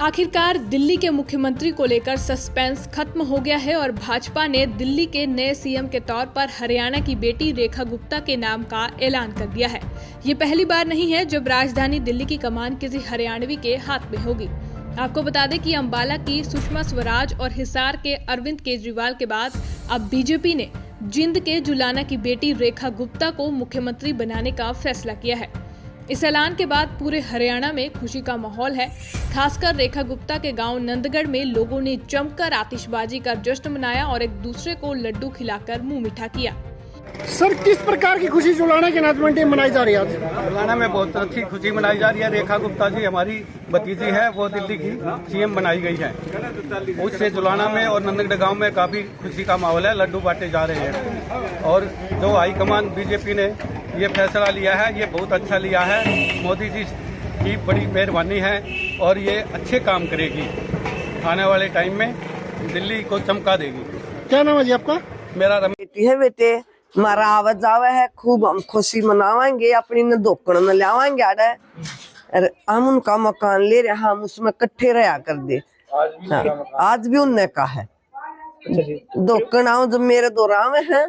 आखिरकार दिल्ली के मुख्यमंत्री को लेकर सस्पेंस खत्म हो गया है और भाजपा ने दिल्ली के नए सीएम के तौर पर हरियाणा की बेटी रेखा गुप्ता के नाम का ऐलान कर दिया है। ये पहली बार नहीं है जब राजधानी दिल्ली की कमान किसी हरियाणवी के हाथ में होगी। आपको बता दें कि अंबाला की सुषमा स्वराज और हिसार के अरविंद केजरीवाल के बाद अब बीजेपी ने जिंद के जुलाना की बेटी रेखा गुप्ता को मुख्यमंत्री बनाने का फैसला किया है। इस ऐलान के बाद पूरे हरियाणा में खुशी का माहौल है। खासकर रेखा गुप्ता के गांव नंदगढ़ में लोगों ने जमकर आतिशबाजी कर जश्न मनाया और एक दूसरे को लड्डू खिलाकर मुंह मीठा किया। सर, किस प्रकार की खुशी जुलाना के नाजमंडी में मनाई जा रही है? जुलाना में बहुत अच्छी खुशी मनाई जा रही है। रेखा गुप्ता जी हमारी भतीजी है, वो दिल्ली की सीएम बनाई गई है। उससे जुलाना में और नंदगढ़ गांव में काफी खुशी का माहौल है। लड्डू बांटे जा रहे हैं और जो हाईकमान बीजेपी ने ये फैसला लिया है, ये बहुत अच्छा लिया है। मोदी जी की बड़ी मेहरबानी है और ये अच्छे काम करेगी। आने वाले टाइम में दिल्ली को चमका देगी। क्या नाम है जी आपका? मेरा बेटी है बेटे, हमारा आवाज जावे है, खूब हम खुशी मनावाएंगे, अपनी न धोकड़ न लावाएंगे आड़े। हम उनका मकान ले रहे, हम उसमें इकट्ठे रहा कर दे। आज भी उनने कहा है धोकड़ आओ, जब मेरे दो रावे हैं,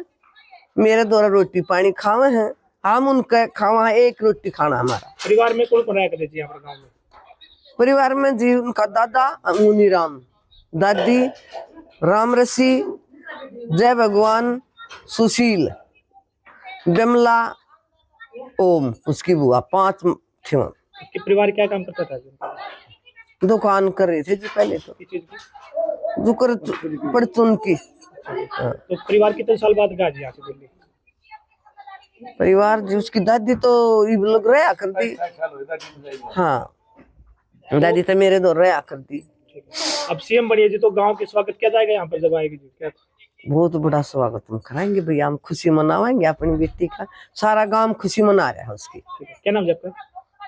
मेरे दो रोटी पानी खावे हैं, हम उनका खावा एक रोटी खाना। हमारा परिवार में कौन रहा करते यहाँ पर गाँव में? परिवार में जी उनका दादा मुनी राम, दादी राम ऋषि, जय भगवान, सुशील, बिमला, ओम, उसकी बुआ, 5 थे। परिवार क्या काम करता था? दुकान कर रहे थे जी पहले तो, दुकर परचून की। तो परिवार कितने साल बाद गया जी यहाँ से दिल्ली? परिवार जी उसकी दादी तो लोग रहा कर दी। हाँ, दादी तो मेरे दो रहा कर दी। अब सीएम बनी है जी, तो गांव के स्वागत किया जाएगा यहाँ पर जब आएगी जी? क्या बहुत बड़ा स्वागत हम कराएंगे भैया, हम खुशी मनावाएंगे अपनी बेटी का। सारा गांव खुशी मना रहा है उसकी। क्या नाम है आपका?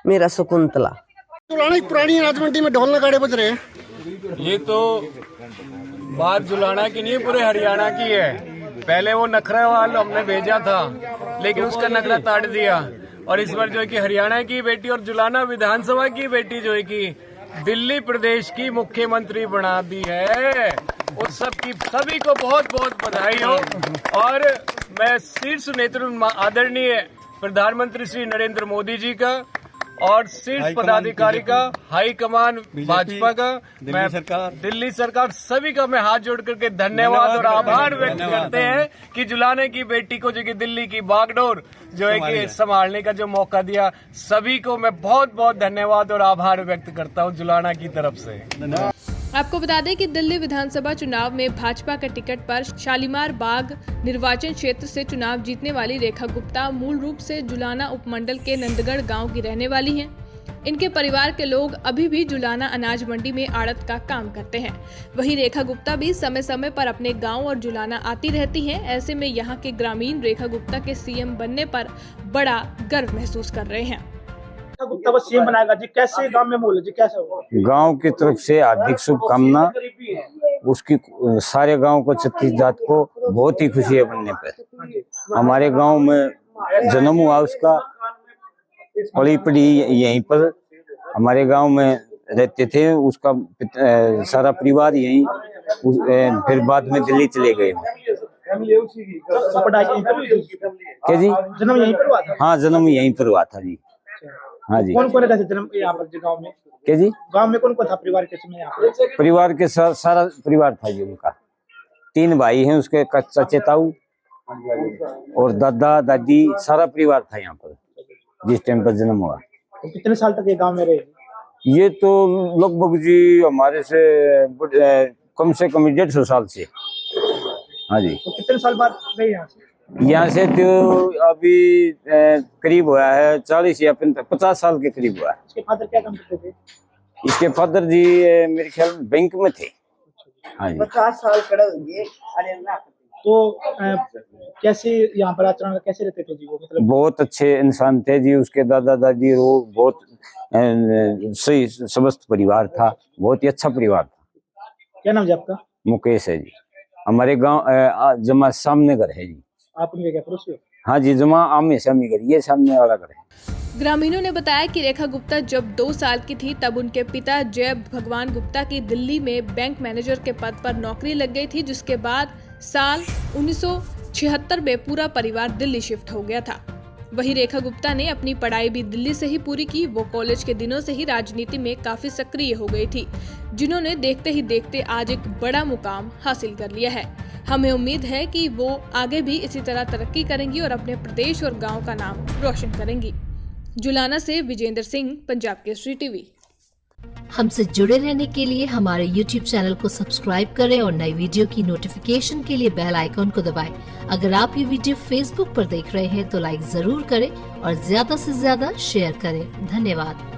मेरा शकुंतला। जुलाना की पुरानी राजमंडी में ढोल नगाड़े बज रहे हैं। ये तो बात जुलाना की नहीं, पूरे हरियाणा की है। पहले वो नखरा वाला हमने भेजा था, लेकिन उसका नखरा ताड़ दिया। और इस बार जो है कि हरियाणा की बेटी और जुलाना विधानसभा की बेटी जो है कि दिल्ली प्रदेश की मुख्यमंत्री बना दी है। उस सभी को बहुत बहुत बधाई हो। और मैं शीर्ष नेतृत्व आदरणीय प्रधानमंत्री श्री नरेंद्र मोदी जी का और शीर्ष पदाधिकारी का, हाई कमान भाजपा का, दिल्ली सरकार सभी का मैं हाथ जोड़ करके धन्यवाद और आभार व्यक्त करते हैं कि जुलाने की बेटी को जो कि दिल्ली की बागडोर जो है कि संभालने का जो मौका दिया। सभी को मैं बहुत बहुत धन्यवाद और आभार व्यक्त करता हूं जुलाना की तरफ से। आपको बता दें कि दिल्ली विधानसभा चुनाव में भाजपा के टिकट पर शालीमार बाग निर्वाचन क्षेत्र से चुनाव जीतने वाली रेखा गुप्ता मूल रूप से जुलाना उपमंडल के नंदगढ़ गांव की रहने वाली हैं। इनके परिवार के लोग अभी भी जुलाना अनाज मंडी में आड़त का काम करते हैं। वहीं रेखा गुप्ता भी समय समय पर अपने गांव और जुलाना आती रहती हैं। ऐसे में यहाँ के ग्रामीण रेखा गुप्ता के सीएम बनने पर बड़ा गर्व महसूस कर रहे हैं। गुप्ता को सीएम बनाएगा जी, कैसे गांव में माहौल है जी? कैसे होगा? गांव की तरफ से हार्दिक शुभकामना। उसकी सारे गांव को, छत्तीस जात को बहुत ही खुशी है बनने पर। हमारे गांव में जन्म हुआ उसका, पली पड़ी यहीं पर हमारे गांव में रहते थे। उसका सारा परिवार यहीं, फिर बाद में दिल्ली चले गए। क्या जी? जन्म यहीं पर हुआ था? हाँ, जन्म यहीं पर हुआ था जी। हाँ जी। कौन कौन रहते जन्म यहाँ पर गांव में? क्या जी? गांव में कौन कौन था परिवार के समय यहाँ पर? परिवार के सारा परिवार था जी उनका। 3 भाई हैं उसके, कच्चा चेताऊ और दादा दादी, सारा परिवार था यहाँ पर जिस टाइम पर जन्म हुआ। तो कितने साल तक ये गांव में रहे? ये तो लगभग जी हमारे से कम 150 साल से। हाँ जी। तो कितने साल बाद गए यहाँ से? यहाँ से तो अभी करीब हुआ है 40 या 50 साल के करीब हुआ है। इसके फादर क्या काम करते थे? इसके फादर जी मेरे ख्याल बैंक में थे। हाँ जी। 50 साल खड़े होंगे। तो कैसे यहाँ पर आचरण कैसे रहते थे जी वो? मतलब बहुत अच्छे इंसान थे जी। उसके दादा दादी वो बहुत सही समस्त परिवार था, बहुत ही अच्छा परिवार था। क्या नाम है आपका? मुकेश है जी। हमारे गांव जमा सामने घर है जी। आप उनके क्या पड़ोसी हो? हाँ जी, जमा आमने सामने घर, ये सामने वाला घर है। ग्रामीणों ने बताया कि रेखा गुप्ता जब 2 साल की थी तब उनके पिता जय भगवान गुप्ता की दिल्ली में बैंक मैनेजर के पद पर नौकरी लग गई थी, जिसके बाद साल 1976 में पूरा परिवार दिल्ली शिफ्ट हो गया था। वहीं रेखा गुप्ता ने अपनी पढ़ाई भी दिल्ली से ही पूरी की। वो कॉलेज के दिनों से ही राजनीति में काफी सक्रिय हो गई थी, जिन्होंने देखते ही देखते आज एक बड़ा मुकाम हासिल कर लिया है। हमें उम्मीद है कि वो आगे भी इसी तरह तरक्की करेंगी और अपने प्रदेश और गांव का नाम रोशन करेंगी। जुलाना से विजेंद्र सिंह, पंजाब केसरी टीवी। हमसे जुड़े रहने के लिए हमारे YouTube चैनल को सब्सक्राइब करें और नई वीडियो की नोटिफिकेशन के लिए बेल आइकॉन को दबाएं। अगर आप ये वीडियो Facebook पर देख रहे हैं तो लाइक जरूर करें और ज्यादा से ज्यादा शेयर करें। धन्यवाद।